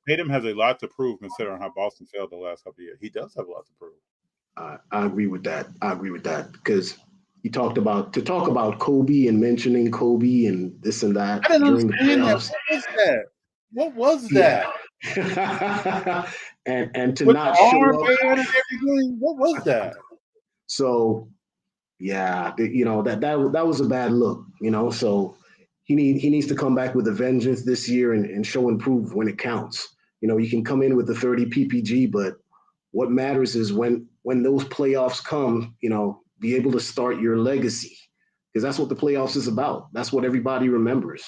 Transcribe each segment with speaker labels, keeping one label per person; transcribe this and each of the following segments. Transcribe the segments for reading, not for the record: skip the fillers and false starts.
Speaker 1: Tatum has a lot to prove considering how Boston failed the last couple of years. He does have a lot to prove.
Speaker 2: I agree with that. Because he talked about Kobe and mentioning Kobe and this and that
Speaker 1: I didn't
Speaker 2: during the
Speaker 1: understand
Speaker 2: playoffs.
Speaker 1: that. What was that?
Speaker 2: Yeah. and to
Speaker 1: With
Speaker 2: not
Speaker 1: the
Speaker 2: show up.
Speaker 1: armband and everything. What was that?
Speaker 2: So yeah, that was a bad look. So he needs to come back with a vengeance this year and show and prove when it counts. You can come in with the 30 PPG, but what matters is when those playoffs come, be able to start your legacy, because that's what the playoffs is about. That's what everybody remembers.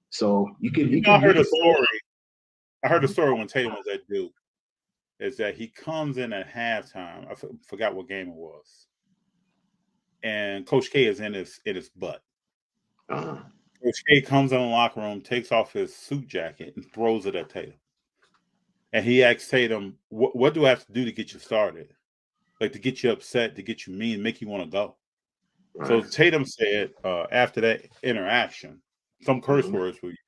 Speaker 2: So
Speaker 1: I heard a story. I heard a story when Tatum was at Duke. Is that he comes in at halftime? I forgot what game it was, and Coach K is in his butt.
Speaker 2: Uh-huh.
Speaker 1: Coach K comes in the locker room, takes off his suit jacket, and throws it at Tatum. And he asks Tatum, "What do I have to do to get you started? Like to get you upset, to get you mean, make you want to go?"
Speaker 2: Right.
Speaker 1: So Tatum said after that interaction, some curse words were used,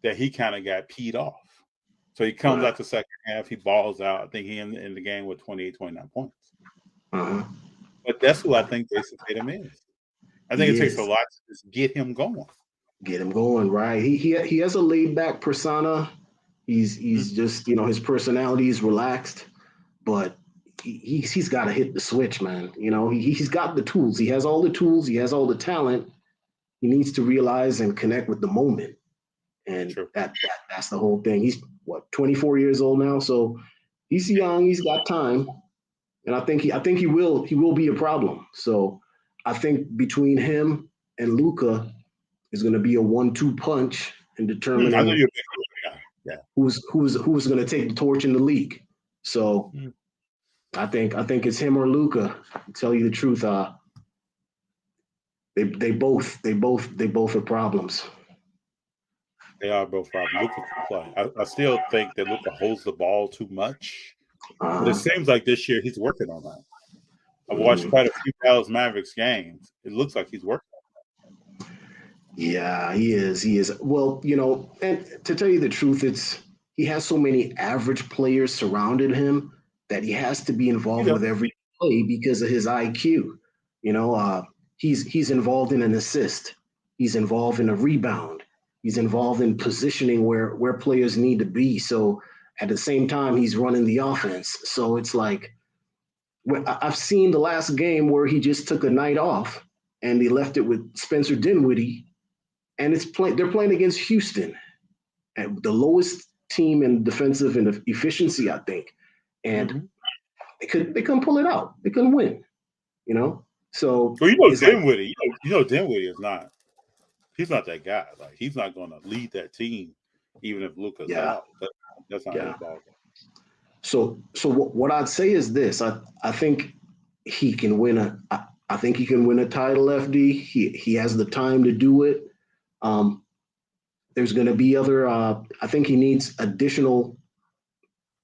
Speaker 1: that he kind of got peed off. So he comes out the second half, he balls out. I think he in the game with 28, 29 points. But that's who I think Jason Tatum is. I think it takes a lot to just get him going.
Speaker 2: Get him going, right? He has a laid back persona. He's just, his personality is relaxed, but he's got to hit the switch, man. He's got the tools. He has all the tools. He has all the talent. He needs to realize and connect with the moment. And that's the whole thing. He's 24 years old now, so he's young. He's got time, and I think he will be a problem. So I think between him and Luka is going to be a 1-2 punch in determining who's going to take the torch in the league. So I think it's him or Luka. To tell you the truth, they both are problems.
Speaker 1: They are both problems. Luka can play. I still think that Luka holds the ball too much. But it seems like this year he's working on that. I've watched quite a few Dallas Mavericks games. It looks like he's working on that.
Speaker 2: Yeah, he is. Well, and to tell you the truth, he has so many average players surrounding him that he has to be involved with every play because of his IQ. He's involved in an assist. He's involved in a rebound. He's involved in positioning where players need to be. So at the same time, he's running the offense. So it's like I've seen the last game where he just took a night off and they left it with Spencer Dinwiddie, and they're playing against Houston, and the lowest team in defensive and efficiency, I think, and they couldn't pull it out. They couldn't win. So
Speaker 1: Dinwiddie. Dinwiddie is not. He's not that guy. Like he's not going to lead that team, even if Luka's out. That's not his ball game.
Speaker 2: So what I'd say is this: I think he can win I think he can win a title. FD. He has the time to do it. There's going to be other. I think he needs additional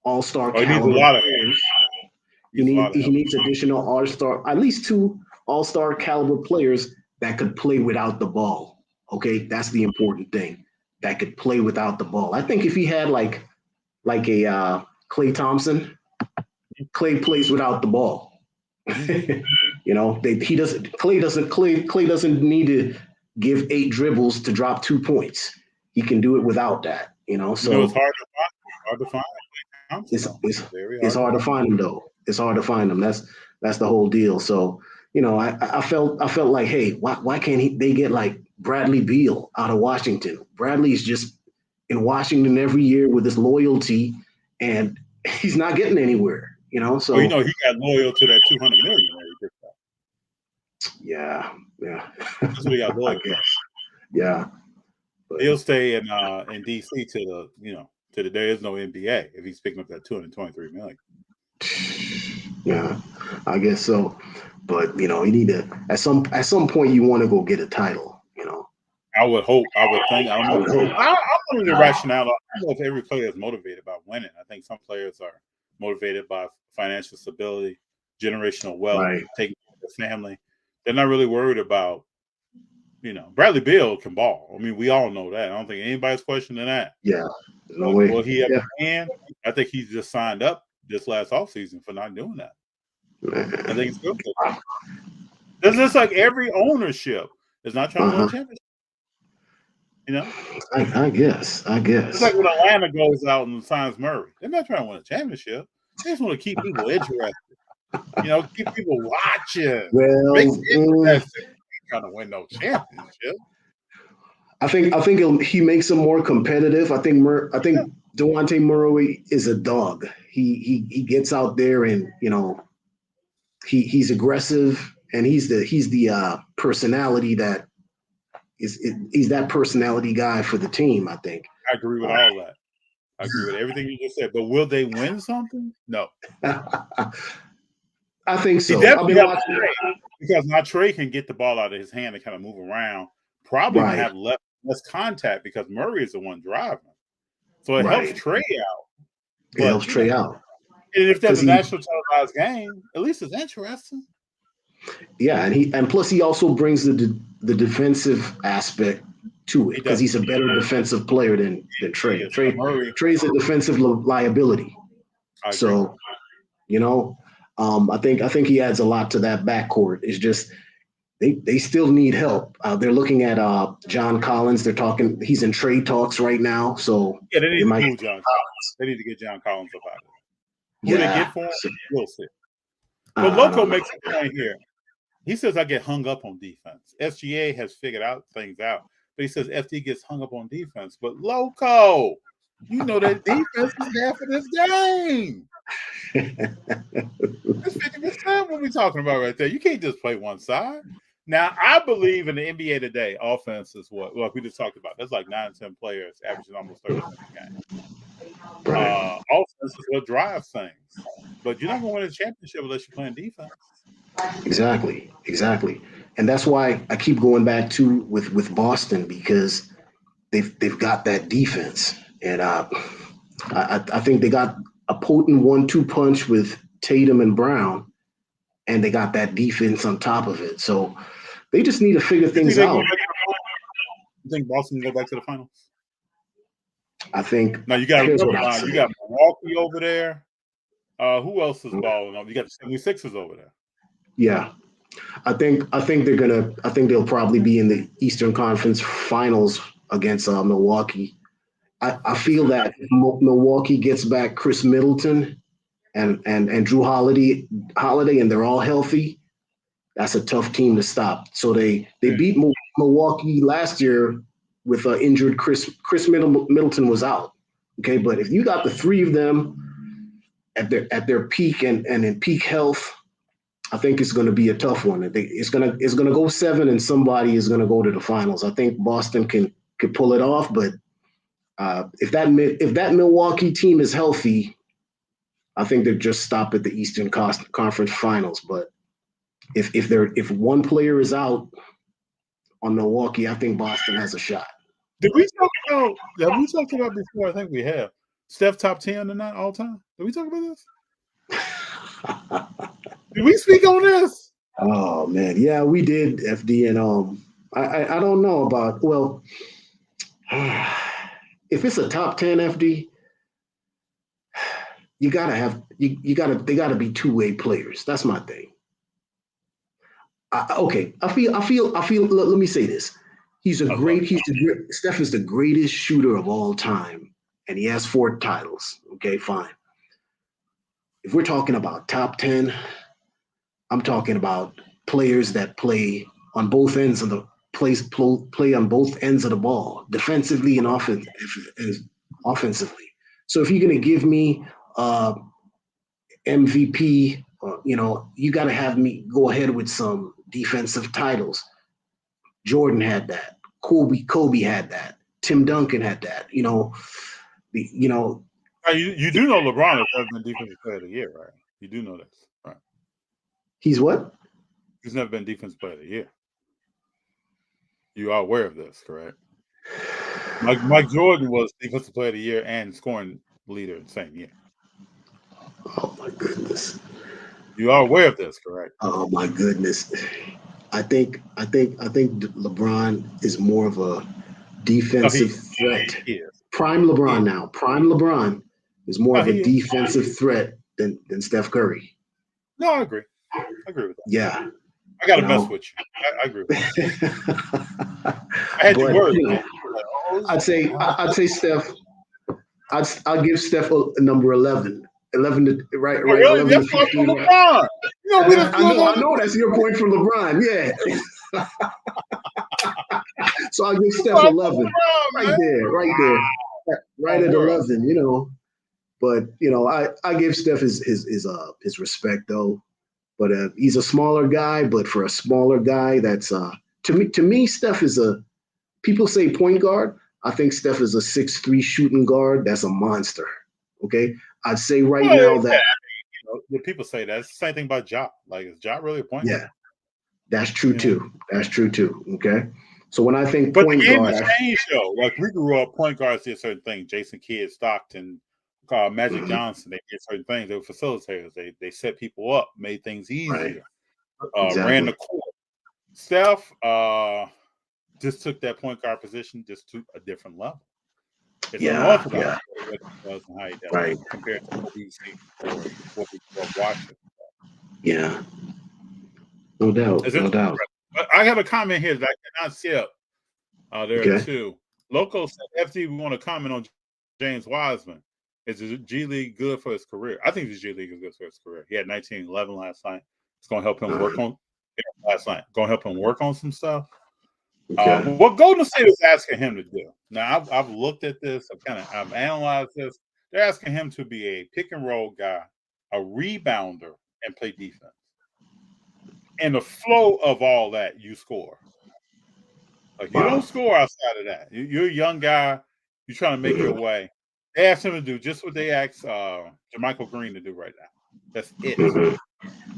Speaker 2: all-star caliber.
Speaker 1: He needs a lot of players.
Speaker 2: He needs additional all-star, at least 2 all-star caliber players that could play without the ball. Okay, that's the important thing. That could play without the ball. I think if he had like a Klay Thompson, Klay plays without the ball. Klay doesn't need to give 8 dribbles to drop 2 points. He can do it without that. So
Speaker 1: it's hard to find.
Speaker 2: It's hard to find him though. It's hard to find him. That's the whole deal. So I felt like, hey, why can't they get like Bradley Beal out of Washington? Bradley's just in Washington every year with his loyalty, and he's not getting anywhere. So
Speaker 1: he got loyal to that $200 million.
Speaker 2: Yeah.
Speaker 1: That's what he got loyal to.
Speaker 2: Yeah.
Speaker 1: But he'll stay in DC to the there is no NBA if he's picking up that $223 million.
Speaker 2: Yeah, I guess so. But you need to at some point you want to go get a title.
Speaker 1: I would hope. I would think. I don't know. I'm under the rationale. I don't know if every player is motivated by winning. I think some players are motivated by financial stability, generational wealth, taking care of their family. They're not really worried about Bradley Beal can ball. I mean, we all know that. I don't think anybody's questioning that.
Speaker 2: Yeah, no way.
Speaker 1: Will he have a hand? I think he's just signed up this last offseason for not doing that. I think it's good. It's just like every ownership is not trying to win a championship.
Speaker 2: I guess.
Speaker 1: It's like when Atlanta goes out and signs Murray. They're not trying to win a championship. They just want to keep people interested. Keep people watching.
Speaker 2: Well,
Speaker 1: Makes it interesting. Trying to win no championship.
Speaker 2: I think he makes them more competitive. I think DeJounte Murray is a dog. He gets out there and he's aggressive, and he's the personality that he's that personality guy for the team. I think.
Speaker 1: I agree with all that. I agree with everything you just said. But will they win something? No.
Speaker 2: I think so.
Speaker 1: He definitely has Trey, because now Trey can get the ball out of his hand and kind of move around. Probably have less contact because Murray is the one driving. So it helps Trey out.
Speaker 2: It helps Trey out.
Speaker 1: And if there's a national televised game, at least it's interesting.
Speaker 2: Yeah, and plus he also brings the defensive aspect to it because he's a better defensive player than Trey. Trey's a defensive liability. So, I think he adds a lot to that backcourt. It's just they still need help. They're looking at John Collins. They're talking. He's in trade talks right now. So
Speaker 1: they need to move John Collins. They need to get John Collins up out of it. Who they get for him? We'll see. But Loco makes a point here. He says I get hung up on defense. SGA has figured things out, but he says FD gets hung up on defense. But Loco, that defense is half of this game. That's 50% what we're talking about right there. You can't just play one side. Now, I believe in the NBA today, offense is what we just talked about. That's like 9 10 players averaging almost 30 minutes a game. Offense is what drives things. But you're not going to win a championship unless you're playing defense.
Speaker 2: Exactly. And that's why I keep going back to with Boston, because they've got that defense. And I think they got a potent 1-2 punch with Tatum and Brown, and they got that defense on top of it. So they just need to figure things out.
Speaker 1: You think Boston can go back to the finals?
Speaker 2: I think.
Speaker 1: Now you got Milwaukee over there. Who else is balling? You got the 76ers over there.
Speaker 2: Yeah, I think they'll probably be in the Eastern Conference Finals against Milwaukee. I feel that if Milwaukee gets back Chris Middleton and Drew Holiday, and they're all healthy, that's a tough team to stop. So they beat Milwaukee last year with injured Chris Middleton was out. Okay, but if you got the three of them at their peak and in peak health, I think it's going to be a tough one. It's going to go 7, and somebody is going to go to the finals. I think Boston can pull it off, but if that Milwaukee team is healthy, I think they just stop at the Eastern Conference Finals. But if one player is out on Milwaukee, I think Boston has a shot.
Speaker 1: Have we talked about before? I think we have. Steph top 10 or not all time? Did we talk about this? Did we speak on this?
Speaker 2: Oh man, yeah, we did, FD, and I don't know about, well, if it's a top 10 FD, they gotta be two-way players. That's my thing. I feel. Let me say this: Steph is the greatest shooter of all time, and he has 4 titles. Okay, fine. If we're talking about top 10, I'm talking about players that play on both ends of the play on both ends of the ball, defensively and offensively. So if you're going to give me MVP, you got to have me go ahead with some defensive titles. Jordan had that. Kobe had that. Tim Duncan had that. You do know
Speaker 1: LeBron has been defensive player of the year, right? You do know this, right?
Speaker 2: He's what?
Speaker 1: He's never been defensive player of the year. You are aware of this, correct? Mike Jordan was defensive player of the year and scoring leader in the same year.
Speaker 2: Oh my goodness!
Speaker 1: You are aware of this, correct?
Speaker 2: Oh my goodness! I think LeBron is more of a
Speaker 1: No,
Speaker 2: defensive threat.
Speaker 1: he is.
Speaker 2: Prime
Speaker 1: He
Speaker 2: LeBron
Speaker 1: is.
Speaker 2: now. Prime LeBron is more
Speaker 1: No,
Speaker 2: of a
Speaker 1: he is.
Speaker 2: defensive threat than Steph Curry.
Speaker 1: No, I agree. I agree with that.
Speaker 2: Yeah.
Speaker 1: I got
Speaker 2: You
Speaker 1: to mess
Speaker 2: know.
Speaker 1: with you. I agree with that. I had you
Speaker 2: But
Speaker 1: worried.
Speaker 2: you know,
Speaker 1: Like,
Speaker 2: I'd say Steph. I'll give Steph a number 11. 11 to
Speaker 1: oh,
Speaker 2: right
Speaker 1: really?
Speaker 2: 11 to
Speaker 1: That's what I'm
Speaker 2: 15. Right.
Speaker 1: LeBron. You know, we just
Speaker 2: I know that's your point for LeBron. Yeah. So I'll give Steph
Speaker 1: LeBron,
Speaker 2: 11.
Speaker 1: man.
Speaker 2: Right there. Right
Speaker 1: Small
Speaker 2: at
Speaker 1: world.
Speaker 2: 11, But I give Steph his respect though. But he's a smaller guy. But for a smaller guy, that's to me, Steph is a people say point guard. I think Steph is a 6'3" shooting guard. That's a monster. Okay, I'd say right
Speaker 1: Well,
Speaker 2: now
Speaker 1: yeah,
Speaker 2: that
Speaker 1: the people say that. It's the same thing about Ja. Like, is Ja really a point guard?
Speaker 2: yeah, that's true
Speaker 1: You know?
Speaker 2: too. That's true too. Okay, so when I think
Speaker 1: But the
Speaker 2: point
Speaker 1: game
Speaker 2: guard,
Speaker 1: has changed, though. Like, we grew up, point guards did certain things. Jason Kidd, Stockton, Magic
Speaker 2: Mhm,
Speaker 1: Johnson, they did certain things. They were facilitators. They set people up, made things
Speaker 2: right,
Speaker 1: easier, ran the
Speaker 2: exactly.
Speaker 1: court. Steph just took that point guard position just to a different level. It's
Speaker 2: Yeah,
Speaker 1: unorthodox
Speaker 2: yeah,
Speaker 1: what he does and how he does it
Speaker 2: right,
Speaker 1: compared to what we see or what we grew up watching.
Speaker 2: yeah, no doubt,
Speaker 1: It's
Speaker 2: no
Speaker 1: interesting.
Speaker 2: doubt.
Speaker 1: But I have a comment here that I cannot skip. There are
Speaker 2: Okay.
Speaker 1: two. Loco said, FD, we want to comment on James Wiseman. Is the G League good for his career? I think the G League is good for his career. He had 19-11 last night. It's going to help him work on last night. Going to help him work on some stuff.
Speaker 2: Okay.
Speaker 1: What Golden State is asking him to do. Now, I've looked at this. I've analyzed this. They're asking him to be a pick and roll guy, a rebounder, and play defense. And the flow of all that, you score. Like, you don't
Speaker 2: Wow.
Speaker 1: score outside of that. You're a young guy. You're trying to make your
Speaker 2: Mhm,
Speaker 1: way. They asked him to do just what they asked JaMychal Green to do right now. That's it.
Speaker 2: mhm.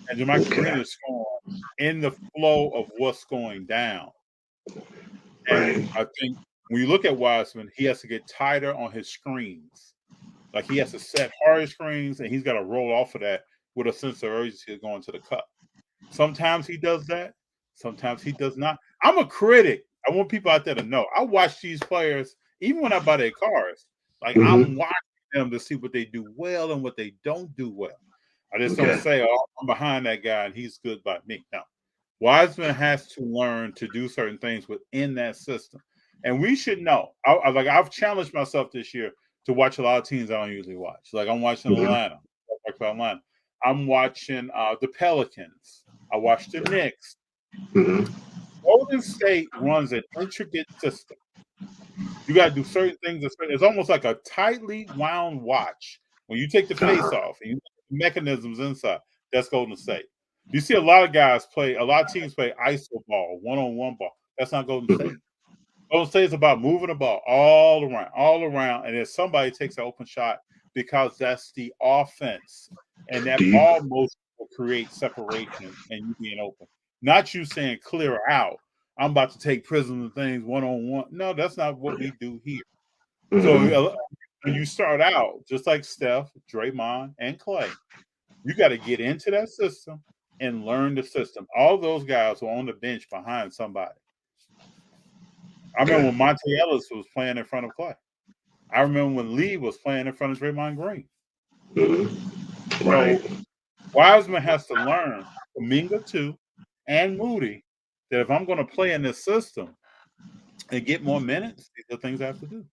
Speaker 1: And JaMychal Green
Speaker 2: Okay.
Speaker 1: is scoring in the flow of what's going down. And
Speaker 2: Right.
Speaker 1: I think when you look at Wiseman, he has to get tighter on his screens. Like, he has to set harder screens, and he's got to roll off of that with a sense of urgency of going to the cup. Sometimes he does that. Sometimes he does not. I'm a critic. I want people out there to know. I watch these players, even when I buy their cars. Like, I'm
Speaker 2: Hmm.
Speaker 1: watching them to see what they do well and what they don't do well. I just don't
Speaker 2: Okay.
Speaker 1: say, "Oh, I'm behind that guy and he's good by me." No. Wiseman has to learn to do certain things within that system, and we should know. I've challenged myself this year to watch a lot of teams I don't usually watch. Like, I'm watching
Speaker 2: Hmm.
Speaker 1: Atlanta. I'm watching the Pelicans. I watch the Knicks.
Speaker 2: Hmm.
Speaker 1: Golden State runs an intricate system. You got to do certain things. It's almost like a tightly wound watch. When you take the face
Speaker 2: Uh-huh.
Speaker 1: off and you look at the mechanisms inside, that's Golden State. You see a lot of teams play iso ball, one-on-one ball. That's not Golden
Speaker 2: Hmm.
Speaker 1: State. Golden State is about moving the ball all around, and if somebody takes an open shot, because that's the offense, and
Speaker 2: Do
Speaker 1: that
Speaker 2: you?
Speaker 1: ball motion will create separation and you being open. Not you saying clear out. I'm about to take Prizms N Things one-on-one. No, that's not what we do here. So
Speaker 2: Hmm.
Speaker 1: when you start out, just like Steph, Draymond, and Clay, you got to get into that system and learn the system. All those guys were on the bench behind somebody. I remember
Speaker 2: Okay.
Speaker 1: when Monte Ellis was playing in front of Clay. I remember when Lee was playing in front of Draymond Green.
Speaker 2: Hmm. Right.
Speaker 1: So Wiseman has to learn, Kuminga too, and Moody, that if I'm going to play in this system and get more minutes, these are things I have to do.